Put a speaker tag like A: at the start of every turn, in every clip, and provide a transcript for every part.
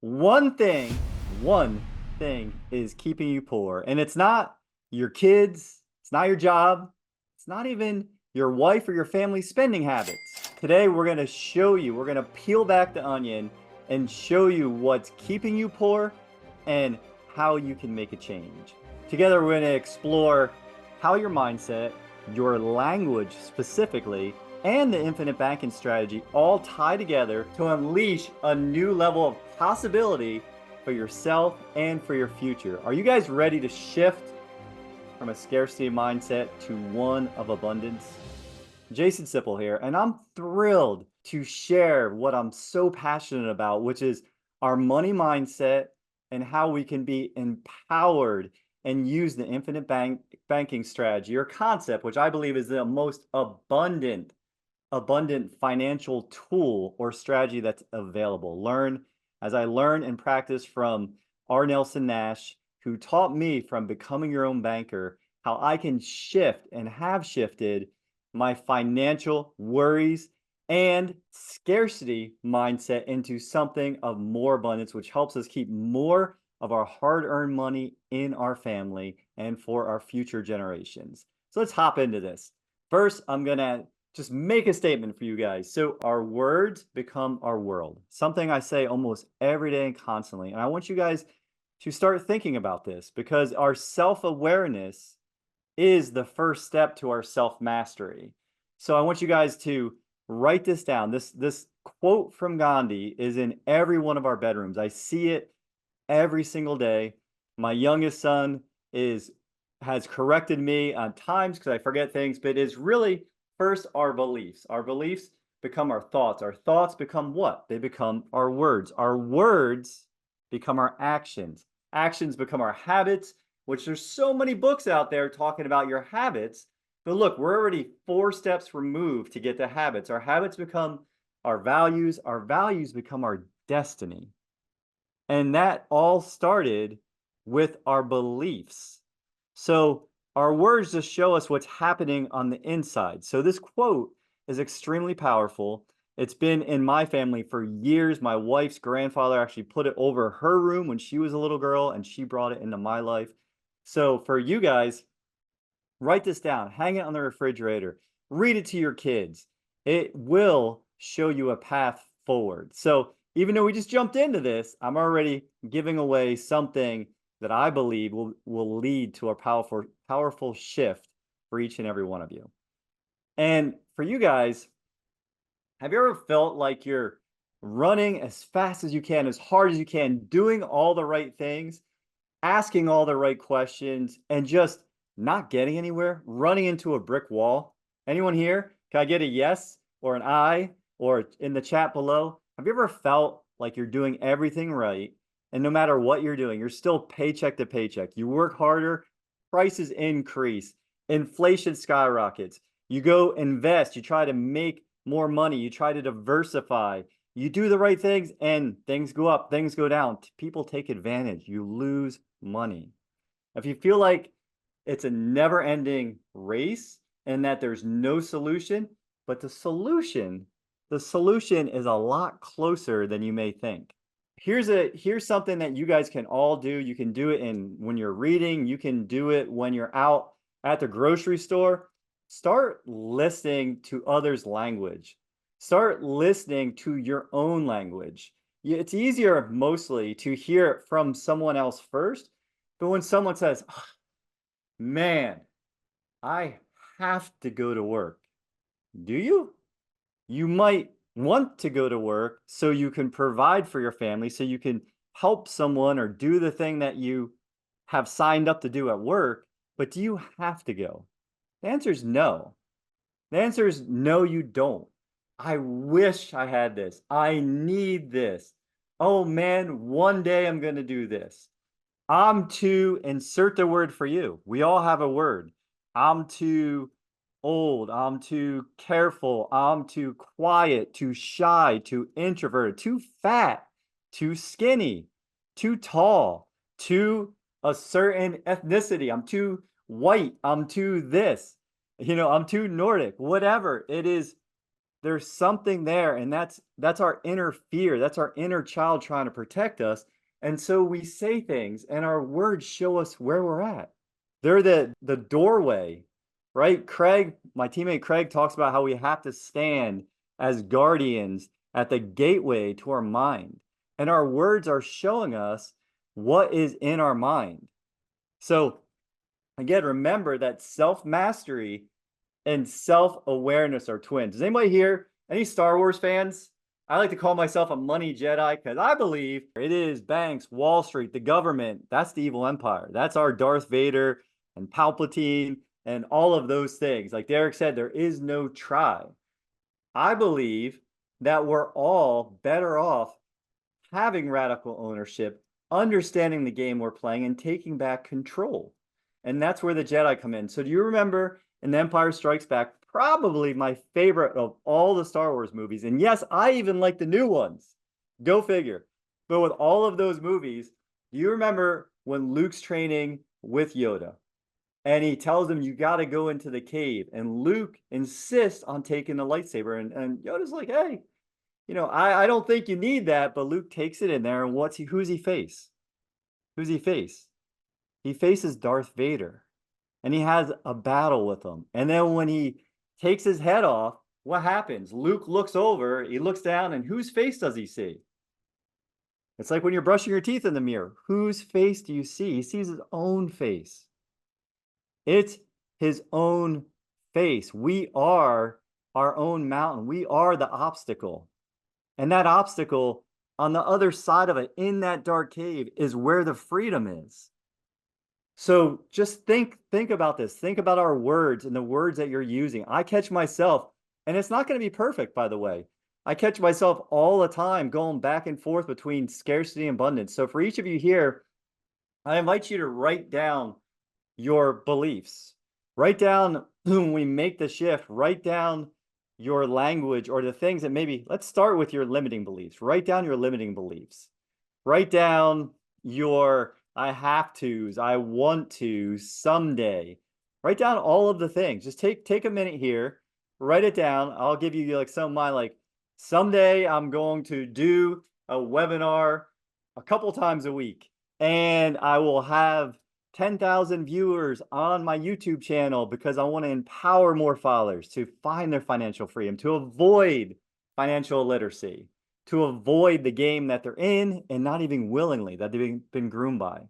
A: one thing is keeping you poor. And it's not your kids, it's not your job, it's not even your wife or your family's spending habits. Today, we're going to show you, we're going to peel back the onion and show you what's keeping you poor and how you can make a change. Together, we're going to explore how your mindset, your language specifically, and the infinite banking strategy all tie together to unleash a new level of possibility for yourself and for your future. Are you guys ready to shift from a scarcity mindset to one of abundance? Jason Sipple here, and I'm thrilled to share what I'm so passionate about, which is our money mindset and how we can be empowered and use the infinite banking strategy or concept, which I believe is the most abundant financial tool or strategy that's available. As I learn and practice from R. Nelson Nash, who taught me from becoming your own banker, how I can shift and have shifted my financial worries and scarcity mindset into something of more abundance, which helps us keep more of our hard-earned money in our family and for our future generations. So let's hop into this. First, I'm going to just make a statement for you guys. So our words become our world. Something I say almost every day and constantly. And I want you guys to start thinking about this because our self-awareness is the first step to our self-mastery. So I want you guys to write this down. This quote from Gandhi is in every one of our bedrooms. I see it every single day. My youngest son has corrected me on times because I forget things, but it's really first our beliefs. Our beliefs become our thoughts. Our thoughts become what? They become our words. Our words become our actions. Actions become our habits, which there's so many books out there talking about your habits. But look, we're already 4 steps removed to get to habits. Our habits become our values. Our values become our destiny. And that all started with our beliefs. So our words just show us what's happening on the inside. So this quote is extremely powerful. It's been in my family for years. My wife's grandfather actually put it over her room when she was a little girl, and she brought it into my life. So for you guys, write this down, hang it on the refrigerator, read it to your kids. It will show you a path forward. So even though we just jumped into this, I'm already giving away something that I believe will lead to a powerful shift for each and every one of you. And for you guys, have you ever felt like you're running as fast as you can, as hard as you can, doing all the right things, asking all the right questions, and just not getting anywhere, running into a brick wall? Anyone here? Can I get a yes or an I or in the chat below? Have you ever felt like you're doing everything right, and no matter what you're doing, you're still paycheck to paycheck? You work harder, prices increase, inflation skyrockets. You go invest, you try to make more money, you try to diversify, you do the right things, and things go up, things go down. People take advantage. You lose money. If you feel like it's a never-ending race and that there's no solution, but the solution is a lot closer than you may think. Here's something that you guys can all do. You can do it when you're reading, you can do it when you're out at the grocery store. Start listening to others' language. Start listening to your own language. It's easier mostly to hear it from someone else first, but when someone says, "Oh, man, I have to go to work." Do you? You might want to go to work so you can provide for your family, so you can help someone or do the thing that you have signed up to do at work, but do you have to go? The answer is no. The answer is no, you don't. I wish I had this. I need this. Oh man, one day I'm going to do this. I'm too, insert the word for you. We all have a word. I'm too old. I'm too careful. I'm too quiet, too shy, too introverted, too fat, too skinny, too tall, too a certain ethnicity. I'm too white. I'm too this. I'm too Nordic. Whatever it is, there's something there, and that's our inner fear. That's our inner child trying to protect us. And so we say things, and our words show us where we're at. They're the doorway, right? Craig, my teammate Craig, talks about how we have to stand as guardians at the gateway to our mind. And our words are showing us what is in our mind. So again, remember that self-mastery and self-awareness are twins. Does anybody here, any Star Wars fans? I like to call myself a money Jedi because I believe it is banks, Wall Street, the government. That's the evil empire. That's our Darth Vader and Palpatine and all of those things. Like Derek said, there is no try. I believe that we're all better off having radical ownership, understanding the game we're playing, and taking back control. And that's where the Jedi come in. So do you remember in The Empire Strikes Back, probably my favorite of all the Star Wars movies? And yes, I even like the new ones. Go figure. But with all of those movies, do you remember when Luke's training with Yoda? And he tells him, you got to go into the cave. And Luke insists on taking the lightsaber. And Yoda's like, hey, I don't think you need that. But Luke takes it in there. And who's he face? Who's he face? He faces Darth Vader. And he has a battle with him. And then when he takes his head off, what happens? Luke looks over, he looks down, and whose face does he see? It's like when you're brushing your teeth in the mirror. Whose face do you see? He sees his own face. It's his own face. We are our own mountain. We are the obstacle. And that obstacle on the other side of it, in that dark cave, is where the freedom is. So just think about this. Think about our words and the words that you're using. I catch myself, and it's not going to be perfect, by the way. I catch myself all the time going back and forth between scarcity and abundance. So for each of you here, I invite you to write down your beliefs. Write down when we make the shift, write down your language or the things that maybe, let's start with your limiting beliefs. Write down your limiting beliefs. Write down your I have to's, I want to, someday. Write down all of the things. Just take a minute here, write it down. I'll give you like some of mine, like someday I'm going to do a webinar a couple times a week, and I will have 10,000 viewers on my YouTube channel because I want to empower more followers to find their financial freedom, to avoid financial illiteracy, to avoid the game that they're in and not even willingly, that they've been groomed by.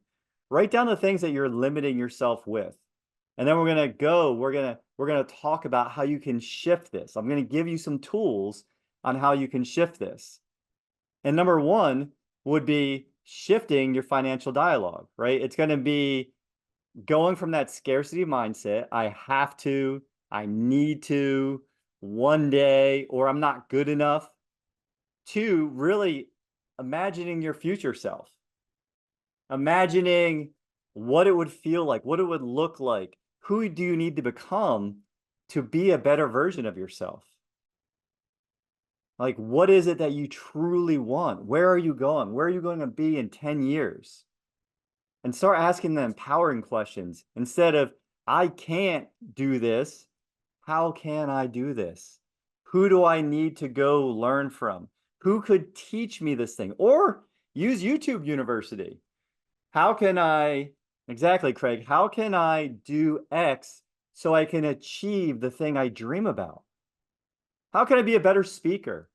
A: Write down the things that you're limiting yourself with. And then we're going to talk about how you can shift this. I'm going to give you some tools on how you can shift this. And number one would be shifting your financial dialogue, right? It's going to be going from that scarcity mindset, I have to, I need to, one day, or I'm not good enough, to really imagining your future self, imagining what it would feel like, what it would look like. Who do you need to become to be a better version of yourself? Like, what is it that you truly want? Where are you going? Where are you going to be in 10 years? And start asking the empowering questions instead of, I can't do this. How can I do this? Who do I need to go learn from? Who could teach me this thing? Or use YouTube University. How can I, exactly, Craig, how can I do X so I can achieve the thing I dream about? How can I be a better speaker?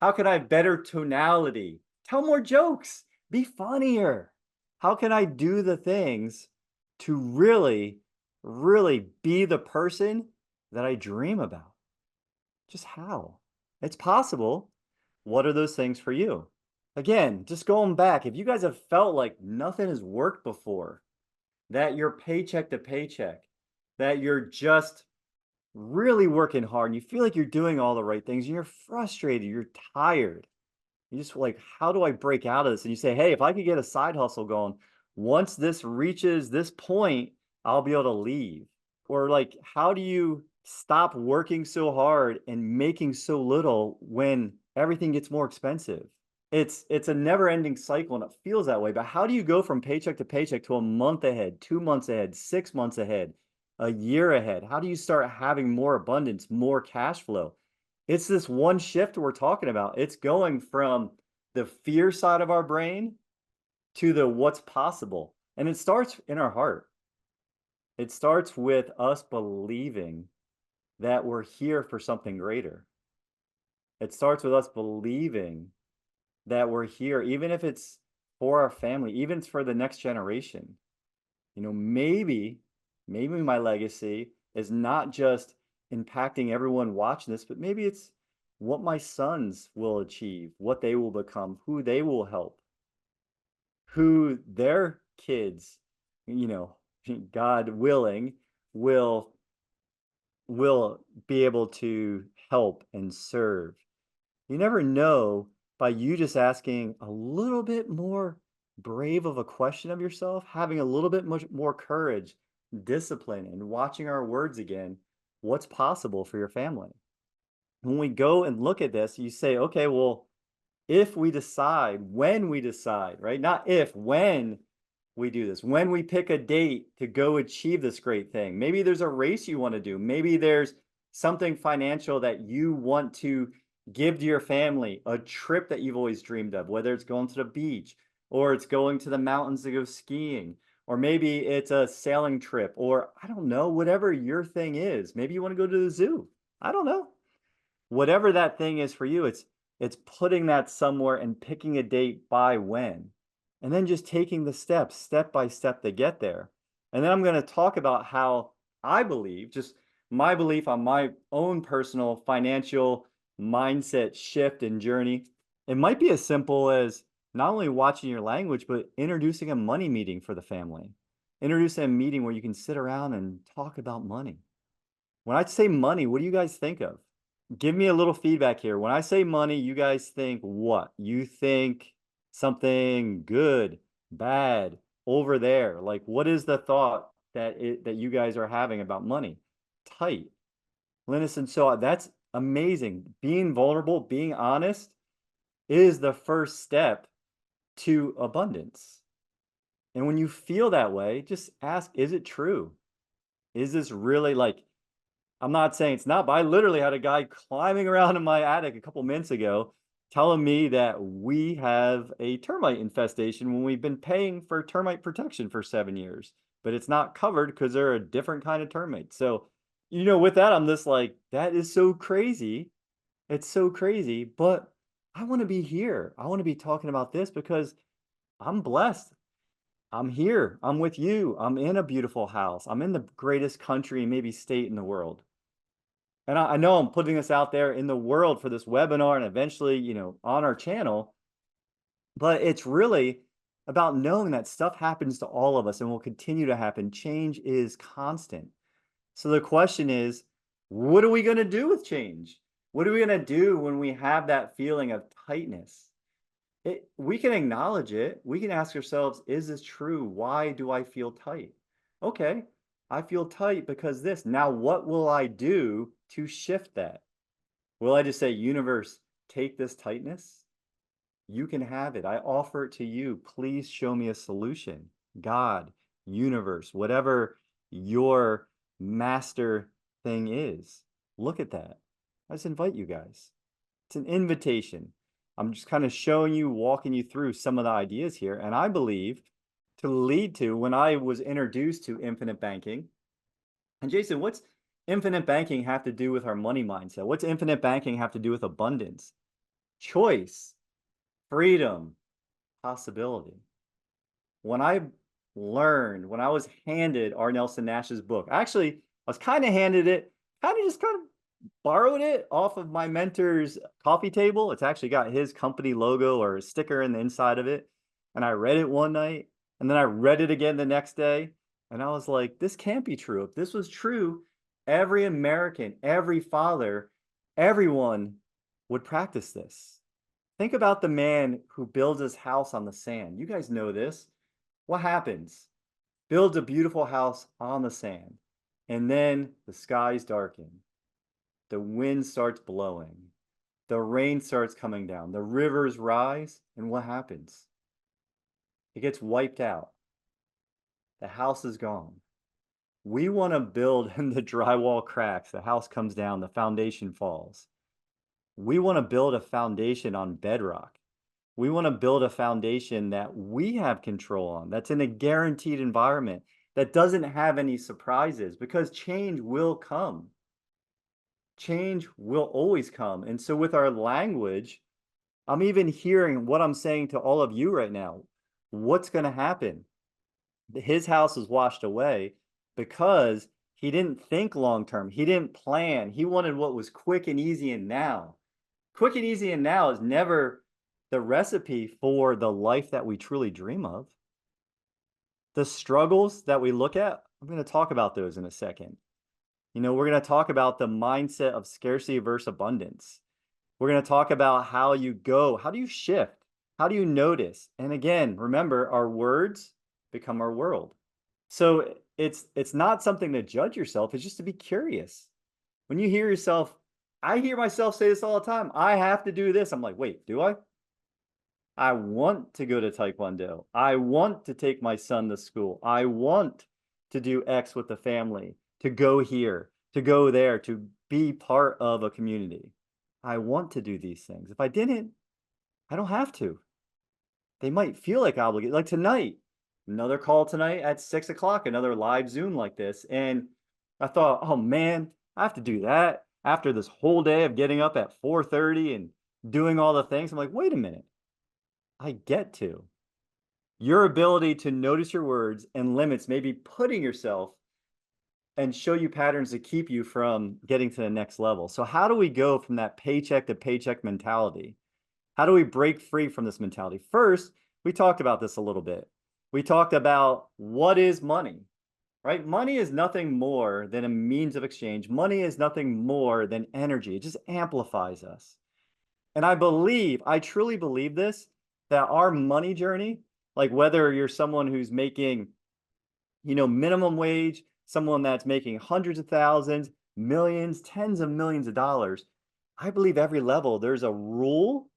A: How can I have better tonality? Tell more jokes. Be funnier. How can I do the things to really, really be the person that I dream about? Just how? It's possible. What are those things for you? Again, just going back, if you guys have felt like nothing has worked before, that you're paycheck to paycheck, that you're just really working hard and you feel like you're doing all the right things and you're frustrated, you're tired, you just like, how do I break out of this? And you say, hey, if I could get a side hustle going, once this reaches this point, I'll be able to leave. Or like, how do you stop working so hard and making so little when everything gets more expensive? It's a never-ending cycle and it feels that way. But how do you go from paycheck to paycheck to a month ahead, 2 months ahead, 6 months ahead, a year ahead? How do you start having more abundance, more cash flow? It's this one shift we're talking about. It's going from the fear side of our brain to the what's possible. And it starts in our heart. It starts with us believing that we're here for something greater. It starts with us believing that we're here, even if it's for our family, even if it's for the next generation. Maybe my legacy is not just impacting everyone watching this, but maybe it's what my sons will achieve, what they will become, who they will help, who their kids, you know, God willing, will will be able to help and serve. You never know by you just asking a little bit more brave of a question of yourself, having a little bit much more courage, discipline, and watching our words again, what's possible for your family. When we go and look at this, you say, okay, well, if we decide, when we decide, right? Not if, when we do this, when we pick a date to go achieve this great thing. Maybe there's a race you want to do. Maybe there's something financial that you want to give to your family, a trip that you've always dreamed of, whether it's going to the beach or it's going to the mountains to go skiing, or maybe it's a sailing trip, or I don't know, whatever your thing is. Maybe you want to go to the zoo. I don't know. Whatever that thing is for you, it's putting that somewhere and picking a date by when. And then just taking the steps, step by step to get there. And then I'm going to talk about how I believe, just my belief on my own personal financial mindset shift and journey. It might be as simple as not only watching your language, but introducing a money meeting for the family. Introducing a meeting where you can sit around and talk about money. When I say money, what do you guys think of? Give me a little feedback here. When I say money, you guys think what? You think something good, bad, over there. Like, what is the thought that you guys are having about money? Tight. Linus, and so that's amazing. Being vulnerable, being honest is the first step to abundance. And when you feel that way, just ask, is it true? Is this really like, I'm not saying it's not, but I literally had a guy climbing around in my attic a couple minutes ago telling me that we have a termite infestation when we've been paying for termite protection for 7 years, but it's not covered because they're a different kind of termite. So, with that, I'm just like, that is so crazy. It's so crazy, but I want to be here. I want to be talking about this because I'm blessed. I'm here. I'm with you. I'm in a beautiful house. I'm in the greatest country, maybe state in the world. And I know I'm putting this out there in the world for this webinar and eventually, on our channel, but it's really about knowing that stuff happens to all of us and will continue to happen. Change is constant. So the question is, what are we going to do with change? What are we going to do when we have that feeling of tightness? We can acknowledge it. We can ask ourselves, is this true? Why do I feel tight? Okay, I feel tight because this. Now, what will I do to shift that? Will I just say, universe, take this tightness? You can have it. I offer it to you. Please show me a solution. God, universe, whatever your master thing is. Look at that. I just invite you guys. It's an invitation. I'm just kind of showing you, walking you through some of the ideas here. And I believe to lead to, when I was introduced to infinite banking, and Jason, what's infinite banking have to do with our money mindset? What's infinite banking have to do with abundance, choice, freedom, possibility? When I when I was handed R. Nelson Nash's book, actually, I was kind of handed it, kind of borrowed it off of my mentor's coffee table. It's actually got his company logo or a sticker in the inside of it. And I read it one night and then I read it again the next day. And I was like, this can't be true. If this was true, every American, every father, everyone would practice this. Think about the man who builds his house on the sand. You guys know this. What happens? Builds a beautiful house on the sand. And then the skies darken. The wind starts blowing. The rain starts coming down. The rivers rise. And what happens? It gets wiped out. The house is gone. We want to build and the drywall cracks. The house comes down. The foundation falls. We want to build a foundation on bedrock. We want to build a foundation that we have control on, that's in a guaranteed environment, that doesn't have any surprises, because change will come. Change will always come. And so with our language, I'm even hearing what I'm saying to all of you right now. What's going to happen? His house was washed away because he didn't think long term. He didn't plan. He wanted what was quick and easy and now. Quick and easy and now is never the recipe for the life that we truly dream of. The struggles that we look at, I'm going to talk about those in a second. We're going to talk about the mindset of scarcity versus abundance. We're going to talk about how do you shift? How do you notice? And again, remember, our words become our world. So it's not something to judge yourself, it's just to be curious. When you hear yourself, I hear myself say this all the time, I have to do this. I'm like, wait, do I? I want to go to Taekwondo. I want to take my son to school. I want to do X with the family, to go here, to go there, to be part of a community. I want to do these things. If I didn't, I don't have to. They might feel like obligated. Like tonight, another call tonight at 6 o'clock, another live Zoom like this. And I thought, oh man, I have to do that after this whole day of getting up at 4:30 and doing all the things. I'm like, wait a minute. I get to. Your ability to notice your words and limits, maybe putting yourself and show you patterns to keep you from getting to the next level. So how do we go from that paycheck to paycheck mentality? How do we break free from this mentality? First, we talked about this a little bit. We talked about what is money, right? Money is nothing more than a means of exchange. Money is nothing more than energy. It just amplifies us. And I truly believe this, that our money journey, like whether you're someone who's making, minimum wage, someone that's making hundreds of thousands, millions, tens of millions of dollars, I believe every level there's a rule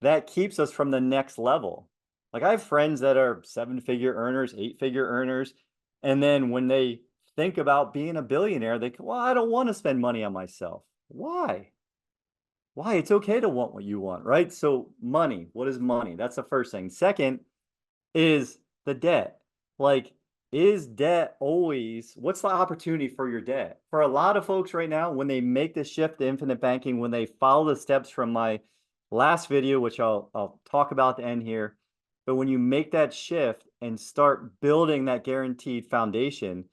A: that keeps us from the next level. Like I have friends that are 7-figure earners, 8-figure earners, and then when they think about being a billionaire, they go, well, I don't want to spend money on myself. Why? Why? It's okay to want what you want, right? So money, what is money? That's the first thing. Second is the debt. Like, is debt always, what's the opportunity for your debt? For a lot of folks right now, when they make the shift to infinite banking, when they follow the steps from my last video, which I'll talk about at the end here, but when you make that shift and start building that guaranteed foundation,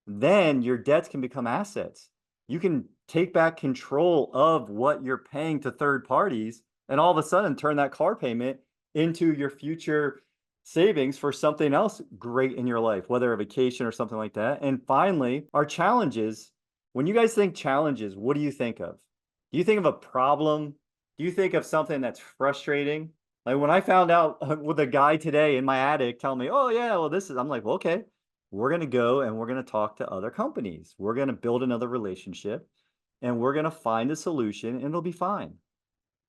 A: then your debts can become assets. You can take back control of what you're paying to third parties and all of a sudden turn that car payment into your future savings for something else great in your life, whether a vacation or something like that. And finally, our challenges. When you guys think challenges, what do you think of? Do you think of a problem? Do you think of something that's frustrating? Like when I found out with a guy today in my attic telling me, oh yeah, well I'm like, well, okay, we're going to go and we're going to talk to other companies. We're going to build another relationship and we're going to find a solution and it'll be fine.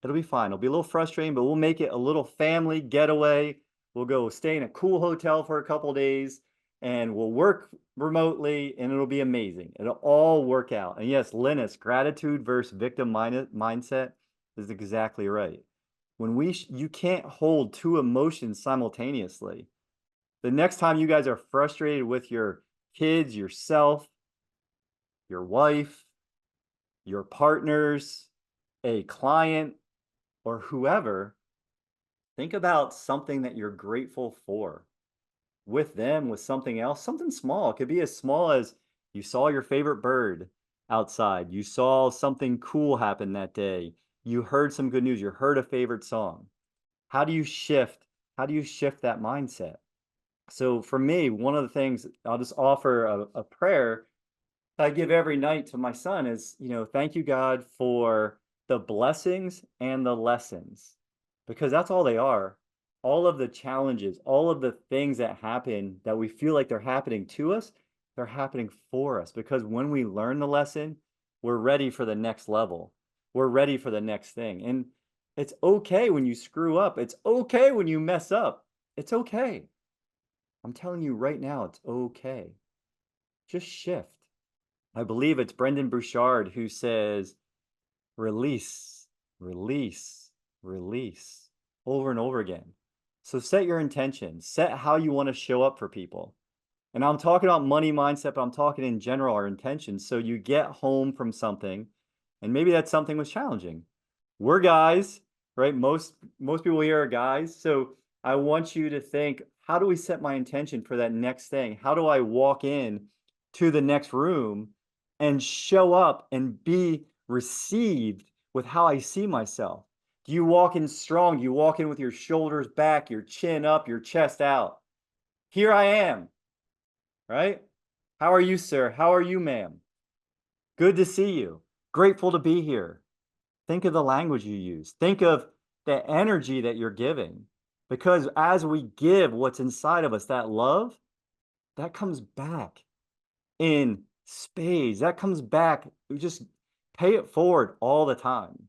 A: It'll be fine. It'll be a little frustrating, but we'll make it a little family getaway. We'll go stay in a cool hotel for a couple days and we'll work remotely and it'll be amazing. It'll all work out. And yes, Linus, gratitude versus victim mindset is exactly right. When you can't hold two emotions simultaneously. The next time you guys are frustrated with your kids, yourself, your wife, your partners, a client, or whoever, think about something that you're grateful for with them, with something else, something small. It could be as small as you saw your favorite bird outside, you saw something cool happen that day, you heard some good news, you heard a favorite song. How do you shift? How do you shift that mindset? So for me, one of the things I'll just offer a prayer I give every night to my son is, thank you, God, for the blessings and the lessons, because that's all they are. All of the challenges, all of the things that happen that we feel like they're happening to us, they're happening for us. Because when we learn the lesson, we're ready for the next level. We're ready for the next thing. And it's okay when you screw up. It's okay when you mess up. It's okay. I'm telling you right now, it's okay. Just shift. I believe it's Brendan Bouchard who says, release release, release over and over again. So set your intention, set how you want to show up for people. And I'm talking about money mindset, but I'm talking in general, our intentions. So you get home from something, and maybe that something was challenging. We're guys, right? Most people here are guys. So I want you to think, how do we set my intention for that next thing? How do I walk in to the next room and show up and be received with how I see myself? Do you walk in strong? Do you walk in with your shoulders back, your chin up, your chest out? Here I am, right? How are you, sir? How are you, ma'am? Good to see you. Grateful to be here. Think of the language you use. Think of the energy that you're giving. Because as we give what's inside of us, that love, that comes back in spades. That comes back. We just pay it forward all the time.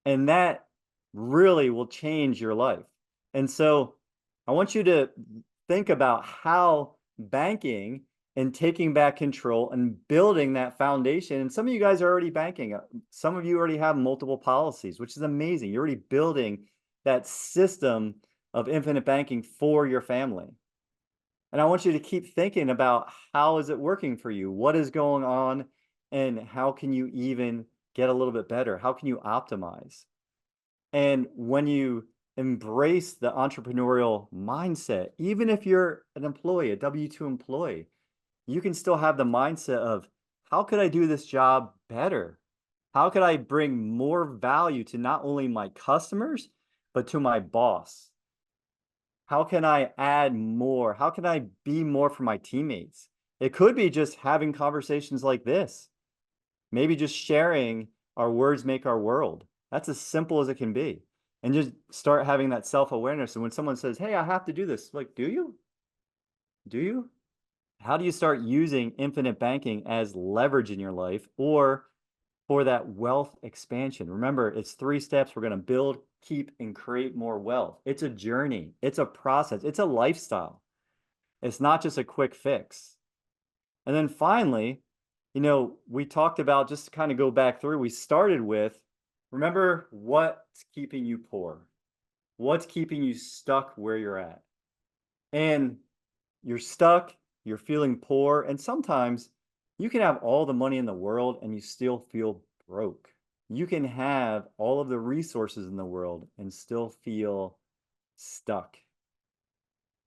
A: And that really will change your life. And so I want you to think about how banking and taking back control and building that foundation. And some of you guys are already banking. Some of you already have multiple policies, which is amazing. You're already building that system of infinite banking for your family. And I want you to keep thinking about, how is it working for you? What is going on? And how can you even get a little bit better? How can you optimize? And when you embrace the entrepreneurial mindset, even if you're an employee, a W-2 employee, you can still have the mindset of, how could I do this job better? How could I bring more value to not only my customers, but to my boss? How can I add more? How can I be more for my teammates? It could be just having conversations like this. Maybe just sharing our words make our world. That's as simple as it can be. And just start having that self-awareness. And when someone says, hey, I have to do this, like, do you? Do you? How do you start using infinite banking as leverage in your life, or for that wealth expansion? Remember, it's 3 steps. We're going to build, keep, and create more wealth. It's a journey. It's a process. It's a lifestyle. It's not just a quick fix. And then finally, we talked about, just to kind of go back through, we started with, remember, what's keeping you poor? What's keeping you stuck where you're at? And you're stuck, you're feeling poor, and sometimes you can have all the money in the world and you still feel broke. You can have all of the resources in the world and still feel stuck.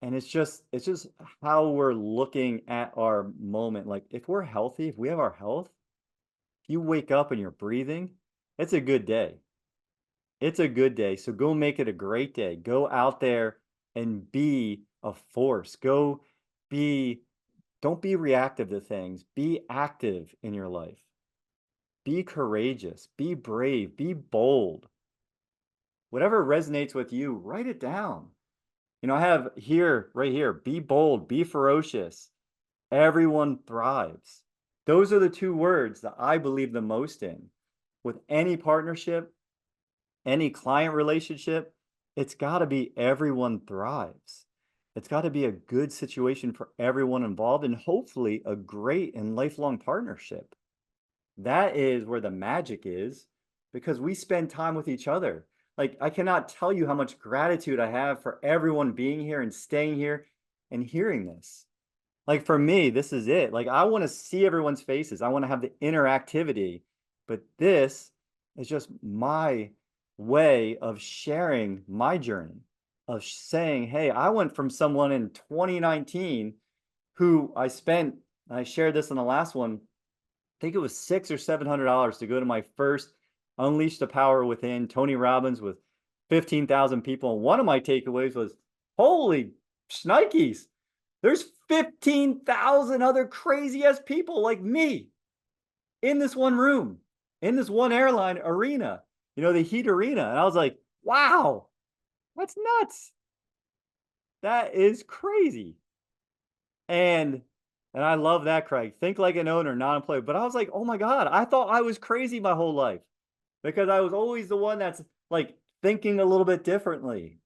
A: And it's just how we're looking at our moment. Like, if we're healthy, if we have our health, if you wake up and you're breathing, it's a good day. It's a good day. So go make it a great day. Go out there and be a force. Don't be reactive to things. Be active in your life. Be courageous. Be brave. Be bold. Whatever resonates with you, write it down. I have here, right here, be bold, be ferocious. Everyone thrives. Those are the 2 words that I believe the most in. With any partnership, any client relationship, it's got to be everyone thrives. It's got to be a good situation for everyone involved, and hopefully a great and lifelong partnership. That is where the magic is, because we spend time with each other. Like, I cannot tell you how much gratitude I have for everyone being here and staying here and hearing this. Like, for me, this is it. Like, I want to see everyone's faces. I want to have the interactivity, but this is just my way of sharing my journey, of saying, hey, I went from someone in 2019 who I shared this in the last one, I think it was $600 or $700 to go to my first Unleash the Power Within, Tony Robbins, with 15,000 people. And one of my takeaways was, holy shnikes, there's 15,000 other crazy ass people like me in this one room, in this one airline arena, the Heat Arena. And I was like, wow, that's nuts. That is crazy. And I love that, Craig. Think like an owner, not an employee. But I was like, oh my God, I thought I was crazy my whole life, because I was always the one that's like thinking a little bit differently,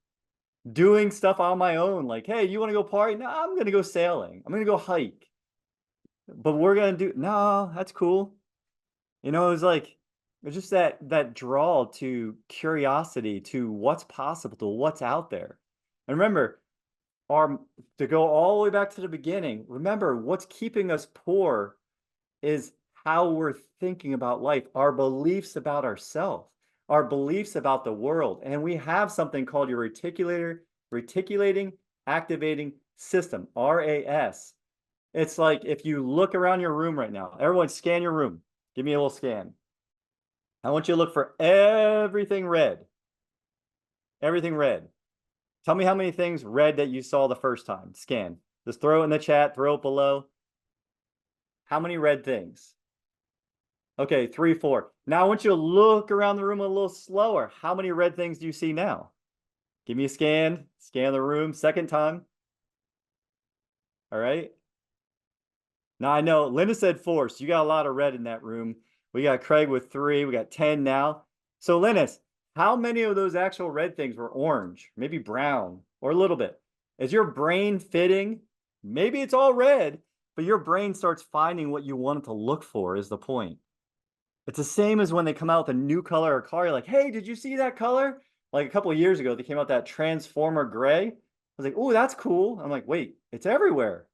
A: doing stuff on my own. Like, hey, you want to go party? No, I'm going to go sailing. I'm going to go hike. But we're going to no, that's cool. It was like, It's just that draw to curiosity, to what's possible, to what's out there. And remember, our to go all the way back to the beginning, remember what's keeping us poor is how we're thinking about life, our beliefs about ourselves, our beliefs about the world. And we have something called your reticulating activating system, RAS. It's like if you look around your room right now, everyone scan your room. Give me a little scan. I want you to look for everything red. Everything red. Tell me how many things red that you saw the first time. Scan. Just throw it in the chat, throw it below. How many red things? Okay, 3, 4. Now I want you to look around the room a little slower. How many red things do you see now? Give me a scan. Scan the room. Second time. All right. Now I know Linda said 4, so you got a lot of red in that room. We got Craig with 3. We got 10 now. So Linus, how many of those actual red things were orange, maybe brown, or a little bit? Is your brain fitting? Maybe it's all red, but your brain starts finding what you want it to look for is the point. It's the same as when they come out with a new color or car. You're like, hey, did you see that color? Like a couple of years ago, they came out that Transformer gray. I was like, oh, that's cool. I'm like, wait, it's everywhere.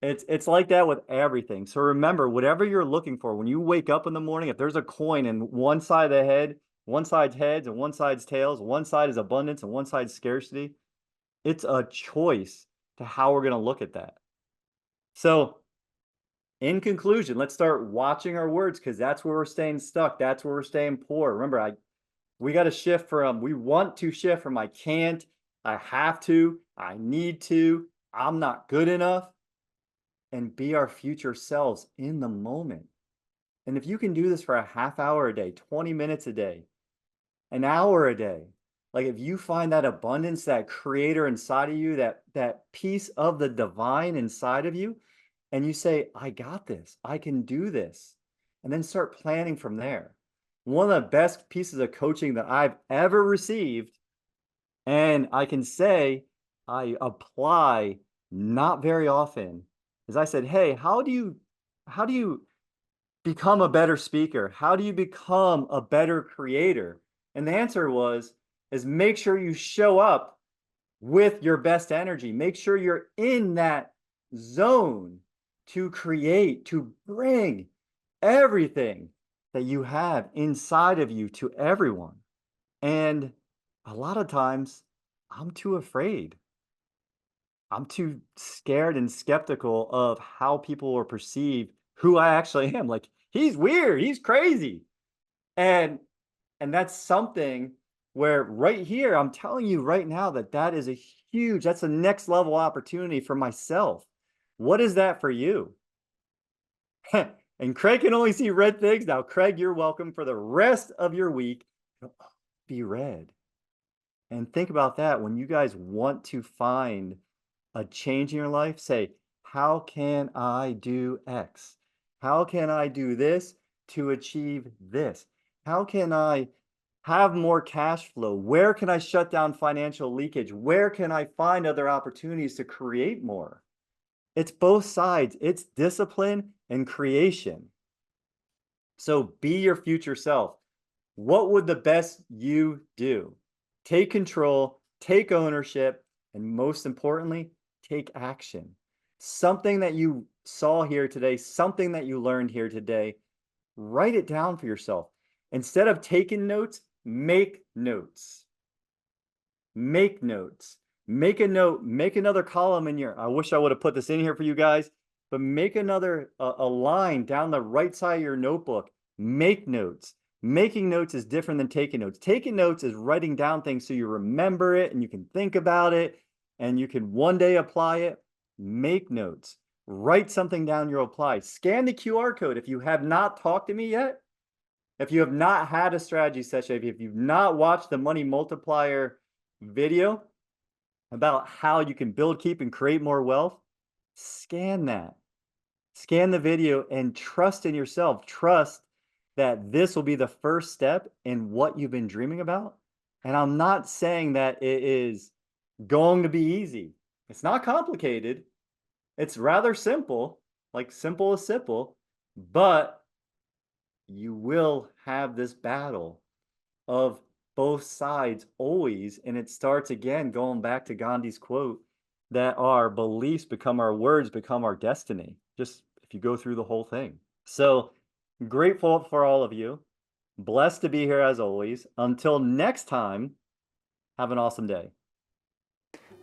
A: It's like that with everything. So remember, whatever you're looking for, when you wake up in the morning, if there's a coin and one side of the head, one side's heads and one side's tails, one side is abundance and one side's scarcity, it's a choice to how we're going to look at that. So in conclusion, let's start watching our words because that's where we're staying stuck. That's where we're staying poor. Remember, we got to shift from, we want to shift from I can't, I have to, I need to, I'm not good enough, and be our future selves in the moment. And if you can do this for a half hour a day, 20 minutes a day, an hour a day, like if you find that abundance, that creator inside of you, that piece of the divine inside of you, and you say, I got this, I can do this, and then start planning from there. One of the best pieces of coaching that I've ever received, and I can say I apply not very often, is I said, hey, how do you become a better speaker? How do you become a better creator? And the answer is make sure you show up with your best energy. Make sure you're in that zone to create, to bring everything that you have inside of you to everyone. And a lot of times I'm too afraid. I'm too scared and skeptical of how people will perceive who I actually am. Like, he's weird, he's crazy. And that's something where right here, I'm telling you right now that is a huge, that's a next level opportunity for myself. What is that for you? And Craig can only see red things. Now, Craig, you're welcome for the rest of your week. Be red. And think about that when you guys want to find a change in your life, say, how can I do X? How can I do this to achieve this? How can I have more cash flow? Where can I shut down financial leakage? Where can I find other opportunities to create more? It's both sides. It's discipline and creation. So be your future self. What would the best you do? Take control, take ownership, and most importantly, take action. Something that you saw here today, something that you learned here today, write it down for yourself. Instead of taking notes, make notes. Make notes. Make a note, make another column in your, I wish I would have put this in here for you guys, but make another, a line down the right side of your notebook. Make notes. Making notes is different than taking notes. Taking notes is writing down things so you remember it and you can think about it and you can one day apply it. Make notes. Write something down you'll apply. Scan the QR code. If you have not talked to me yet, if you have not had a strategy session, if you've not watched the Money Multiplier video about how you can build, keep, and create more wealth, scan that. Scan the video and trust in yourself. Trust that this will be the first step in what you've been dreaming about. And I'm not saying that it is going to be easy. It's not complicated. It's rather simple, like simple as simple, but you will have this battle of both sides always. And it starts again, going back to Gandhi's quote, that our beliefs become our words, become our destiny. Just if you go through the whole thing. So grateful for all of you. Blessed to be here as always. Until next time, have an awesome day.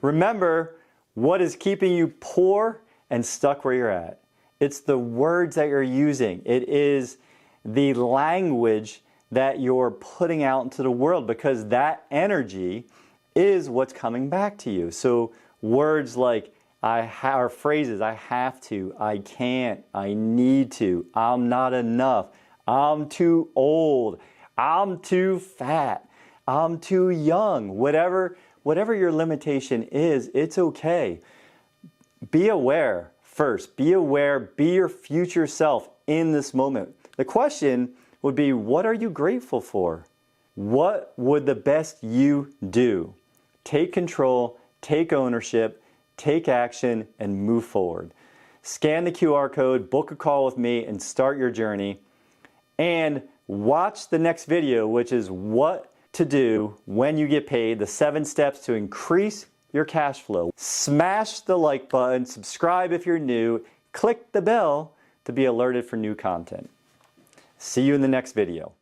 A: Remember, what is keeping you poor and stuck where you're at? It's the words that you're using. It is the language that you're putting out into the world, because that energy is what's coming back to you. So words like or phrases, I have to, I can't, I need to, I'm not enough, I'm too old, I'm too fat, I'm too young, whatever your limitation is, it's okay. Be aware first. Be aware. Be your future self in this moment. The question would be, what are you grateful for? What would the best you do? Take control, take ownership, take action, and move forward. Scan the QR code, book a call with me, and start your journey. And watch the next video, which is what to do when you get paid, the 7 steps to increase your cash flow. Smash the like button, subscribe if you're new, click the bell to be alerted for new content. See you in the next video.